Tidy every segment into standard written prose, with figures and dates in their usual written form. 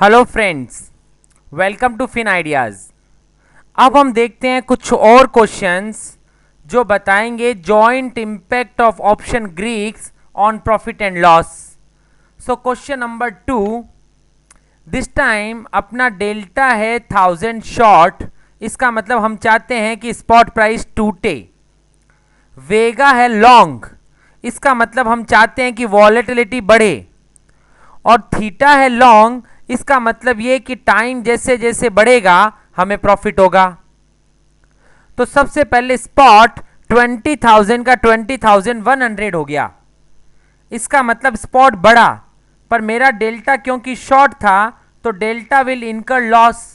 Hello friends, welcome to Fin Ideas. अब हम देखते हैं कुछ और क्वेश्चंस जो बताएंगे joint impact of option greeks on profit and loss. So question number 2, this time अपना डेल्टा है 1000 शॉर्ट, इसका मतलब हम चाहते हैं कि स्पॉट प्राइस टूटे। वेगा है लॉन्ग, इसका मतलब हम चाहते हैं कि वॉलेटिलिटी बढ़े। और थीटा है लॉन्ग, इसका मतलब ये कि टाइम जैसे जैसे बढ़ेगा हमें प्रॉफिट होगा। तो सबसे पहले स्पॉट 20,000 का 20,100 हो गया, इसका मतलब स्पॉट बढ़ा, पर मेरा डेल्टा क्योंकि शॉर्ट था तो डेल्टा विल इनकर लॉस।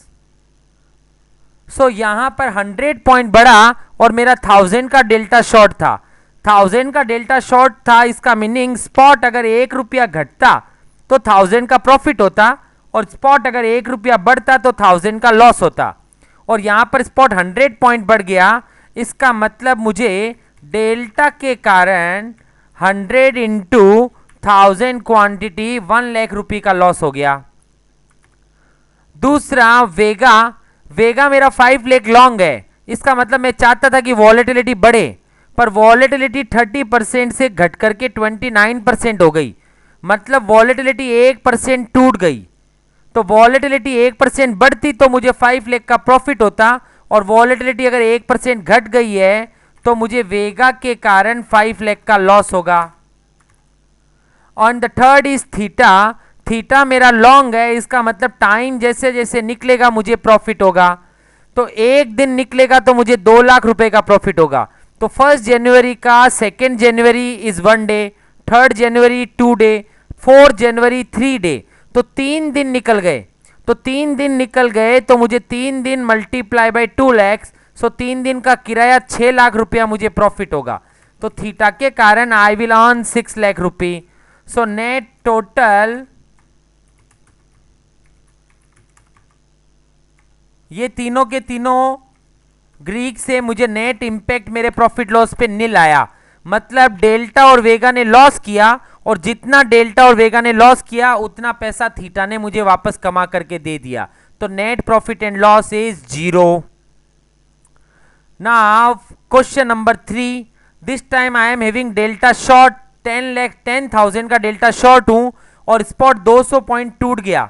सो यहां पर 100 पॉइंट बढ़ा और मेरा 1000 का डेल्टा शॉर्ट था। 1000 का डेल्टा शॉर्ट था, इसका मीनिंग स्पॉट अगर 1 रुपया घटता तो 1000 का प्रॉफिट होता, और स्पॉट अगर 1 रुपया बढ़ता तो 1000 का लॉस होता। और यहां पर स्पॉट 100 पॉइंट बढ़ गया, इसका मतलब मुझे डेल्टा के कारण 100 इंटू 1000 क्वांटिटी 1 लाख रुपये का लॉस हो गया। दूसरा वेगा, वेगा मेरा 5 लाख लॉन्ग है, इसका मतलब मैं चाहता था कि वॉलेटिलिटी बढ़े, पर वॉलेटिलिटी 30% से घट करके 29% हो गई, मतलब वॉलेटिलिटी 1% टूट गई। तो वॉलेटिलिटी 1% बढ़ती तो मुझे 5 लाख का प्रॉफिट होता, और वॉलेटिलिटी अगर 1% घट गई है तो मुझे वेगा के कारण 5 लाख का लॉस होगा। On the third is theta, theta मेरा लॉन्ग है, इसका मतलब टाइम जैसे जैसे निकलेगा मुझे प्रॉफिट होगा। तो एक दिन निकलेगा तो मुझे 2 लाख रुपए का प्रॉफिट होगा। तो 1 जनवरी का 2 जनवरी is 1 day, 3 January 2 day, 4 January 3 day, तो 3 दिन निकल गए। तो 3 दिन निकल गए तो मुझे 3 दिन मल्टीप्लाई बाय 2 लैक्स, सो 3 दिन का किराया 6 लाख रुपया मुझे प्रॉफिट होगा। तो थीटा के कारण आई will earn 6 lakh rupee. So net total, ये तीनों के तीनों ग्रीक से मुझे नेट इंपैक्ट मेरे प्रॉफिट लॉस पे नील आया। मतलब डेल्टा और वेगा ने लॉस किया, और जितना डेल्टा और वेगा ने लॉस किया उतना पैसा थीटा ने मुझे वापस कमा करके दे दिया। तो net profit and loss is 0। Now question number 3, this time I am having delta short 10,10,000 का डेल्टा शॉर्ट हूं, और स्पॉट 200 पॉइंट टूट गया।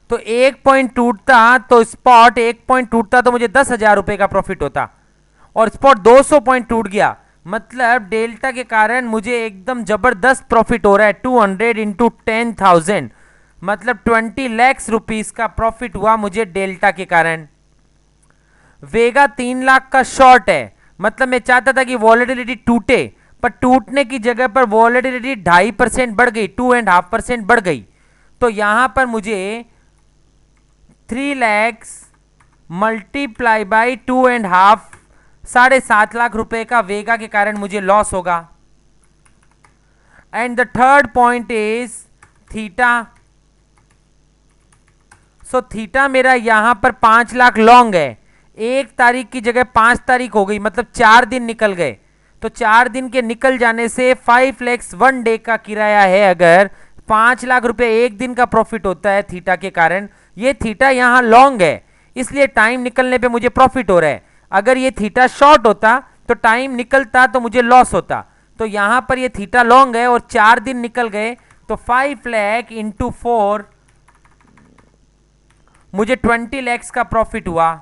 तो 1 पॉइंट टूटता तो स्पॉट 1 पॉइंट टूटता तो मुझे 10,000 रुपए का प्रॉफिट होता, और स्पॉट 200 पॉइंट टूट गया, मतलब डेल्टा के कारण मुझे एकदम जबरदस्त प्रॉफिट हो रहा है। 200 इंटू 10,000 मतलब 20 लाख रुपीस का प्रॉफिट हुआ मुझे डेल्टा के कारण। वेगा 3 लाख का शॉर्ट है, मतलब मैं चाहता था कि वॉलेटिलिटी टूटे, पर टूटने की जगह पर वॉलेटिलिटी 2.5% बढ़ गई, 2.5% बढ़ गई। तो यहां पर मुझे 3 लाख मल्टीप्लाई बाई 2.5, 7.5 लाख रुपए का वेगा के कारण मुझे लॉस होगा। And the third point is theta. So theta मेरा यहां पर 5 लाख लॉन्ग है, 1 तारीख की जगह 5 तारीख हो गई, मतलब 4 दिन निकल गए। तो 4 दिन के निकल जाने से 5 लाख 1 डे का किराया है, अगर 5 लाख रुपए एक दिन का प्रॉफिट होता है थीटा के कारण। ये थीटा यहां लॉन्ग है, इसलिए टाइम निकलने पे मुझे प्रॉफिट हो रहा है। अगर ये थीटा शॉर्ट होता तो टाइम निकलता तो मुझे लॉस होता। तो यहां पर ये थीटा लॉन्ग है और 4 दिन निकल गए, तो 5 लाख इंटू 4 मुझे 20 लैक्स का प्रॉफिट हुआ।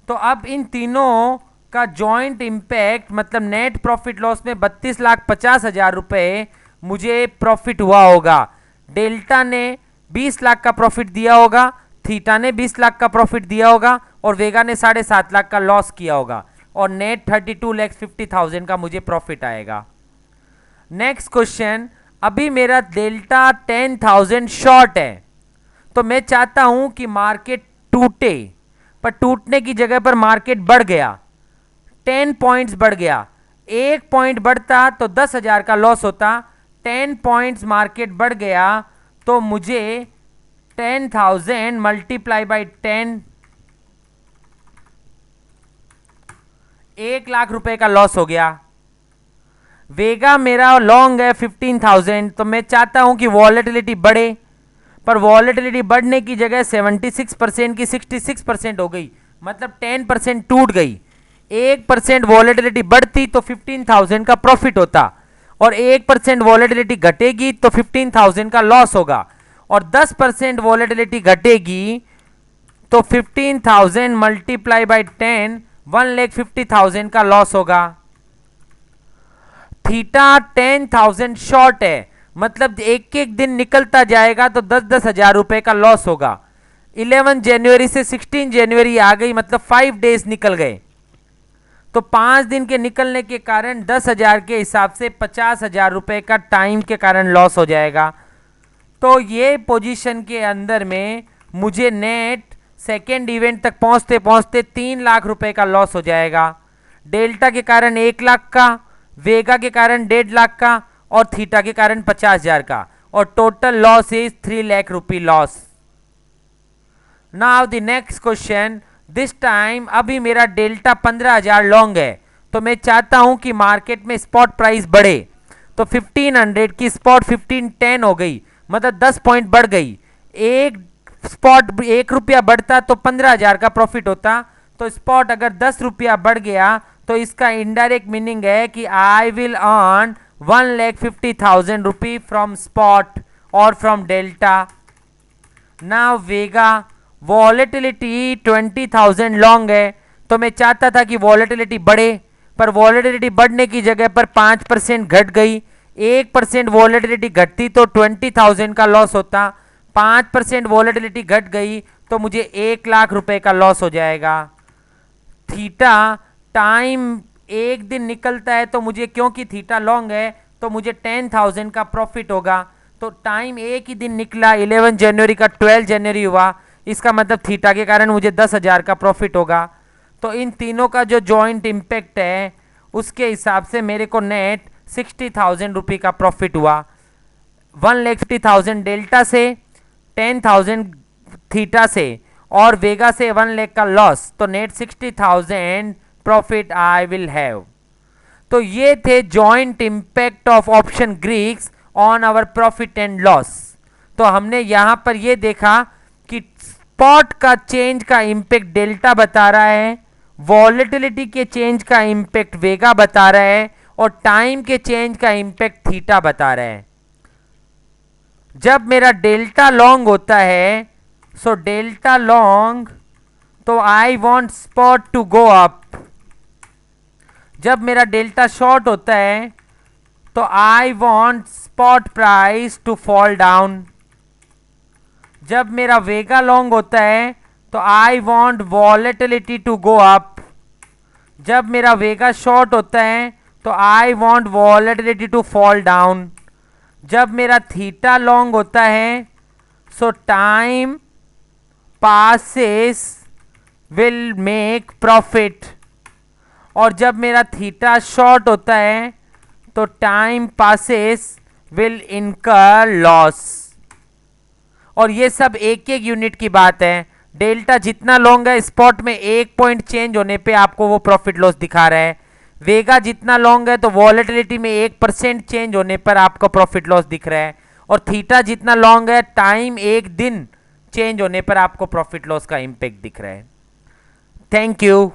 तो अब इन तीनों का जॉइंट इंपैक्ट मतलब नेट प्रॉफिट लॉस में 32,50,000 रुपए मुझे प्रॉफिट हुआ होगा। डेल्टा ने 20 लाख का प्रॉफिट दिया होगा, थीटा ने 20 लाख का प्रॉफिट दिया होगा, और वेगा ने 7.5 लाख का लॉस किया होगा, और नेट 32,50,000 का मुझे प्रॉफिट आएगा। नेक्स्ट क्वेश्चन, अभी मेरा डेल्टा 10,000 शॉर्ट है, तो मैं चाहता हूं कि मार्केट टूटे, पर टूटने की जगह पर मार्केट बढ़ गया, 10 पॉइंट्स बढ़ गया। 1 पॉइंट बढ़ता तो 10,000 का लॉस होता, 10 पॉइंट्स मार्केट बढ़ गया तो मुझे 10,000 मल्टीप्लाई बाई 10, 1 लाख रुपए का लॉस हो गया। वेगा मेरा लॉन्ग है 15,000, तो मैं चाहता हूं कि वॉलेटिलिटी बढ़े, पर वॉलेटिलिटी बढ़ने की जगह 76% की 66% हो गई, मतलब 10% टूट गई। 1% वॉलेटिलिटी बढ़ती तो 15,000 का प्रॉफिट होता, और 1% वॉलेटिलिटी घटेगी तो 15,000 का लॉस होगा, और 10% वॉलेटिलिटी घटेगी तो 15,000 मल्टीप्लाई बाई 10, 1,50,000 का लॉस होगा। थीटा 10,000 शॉर्ट है, मतलब एक एक दिन निकलता जाएगा तो 10-10 हजार रुपए का लॉस होगा। 11 जनवरी से 16 जनवरी आ गई, मतलब 5 डेज निकल गए, तो 5 दिन के निकलने के कारण 10,000 के हिसाब से 50,000 रुपए का टाइम के कारण लॉस हो जाएगा। तो ये पोजीशन के अंदर में मुझे नेट सेकेंड इवेंट तक पहुंचते पहुंचते 3 लाख रुपए का लॉस हो जाएगा। डेल्टा के कारण 1 लाख का, वेगा के कारण 1.5 लाख का, और थीटा के कारण 50,000 का, और total loss is 3 lakh rupee loss. Now the next question, this time अभी मेरा डेल्टा 15,000 लॉन्ग है, तो मैं चाहता हूं कि मार्केट में स्पॉट प्राइस बढ़े, तो 1500 की स्पॉट 1510 हो गई, मतलब 10 पॉइंट बढ़ गई। एक स्पॉट 1 रुपया बढ़ता तो 15,000 का प्रॉफिट होता, तो स्पॉट अगर 10 रुपया बढ़ गया तो इसका इनडायरेक्ट मीनिंग है कि I will earn 1,50,000 rupee from spot और from delta. Now vega, volatility 20,000 long है, तो मैं चाहता था कि वॉलेटिलिटी बढ़े, पर वॉलेटिलिटी बढ़ने की जगह पर 5% घट गई। 1% वॉलेटिलिटी घटती तो 20,000 का लॉस होता, 5% वॉलेटिलिटी घट गई तो मुझे 1 लाख रुपए का लॉस हो जाएगा। थीटा टाइम एक दिन निकलता है, तो मुझे क्योंकि थीटा लॉन्ग है तो मुझे 10,000 का प्रॉफिट होगा, तो टाइम एक ही दिन निकला, 11 जनवरी का 12 जनवरी हुआ, इसका मतलब थीटा के कारण मुझे 10,000 का प्रॉफिट होगा। तो इन तीनों का जो जॉइंट इम्पैक्ट है उसके हिसाब से मेरे को नेट 60,000 रुपये का प्रॉफिट हुआ। 1,50,000 डेल्टा से, 10,000 थीटा से, और वेगा से 1 लाख का लॉस, तो net 60,000 profit I will have. तो ये थे joint impact of option greeks on our profit and loss. तो हमने यहां पर ये देखा कि स्पॉट का चेंज का इम्पैक्ट डेल्टा बता रहा है, वॉलेटिलिटी के चेंज का इम्पैक्ट वेगा बता रहा है, और टाइम के चेंज का इम्पैक्ट थीटा बता रहा है। जब मेरा डेल्टा लॉन्ग होता है, सो डेल्टा लॉन्ग, तो I want spot to go up. जब मेरा डेल्टा शॉर्ट होता है तो I want spot price to fall down. जब मेरा वेगा लॉन्ग होता है तो I want volatility to go up. जब मेरा वेगा शॉर्ट होता है तो I want volatility to fall down. जब मेरा थीटा लॉन्ग होता है, so time passes will make profit, और जब मेरा थीटा शॉर्ट होता है तो टाइम पासेस विल इनकर लॉस। और ये सब एक एक यूनिट की बात है। डेल्टा जितना लॉन्ग है, स्पॉट में 1 पॉइंट चेंज होने पे आपको वो प्रॉफिट लॉस दिखा रहा है। वेगा जितना लॉन्ग है तो वॉलेटिलिटी में 1% चेंज होने पर आपको प्रॉफिट लॉस दिख रहा है, और थीटा जितना लॉन्ग है, टाइम एक दिन चेंज होने पर आपको प्रॉफिट लॉस का इम्पैक्ट दिख रहा है। Thank you.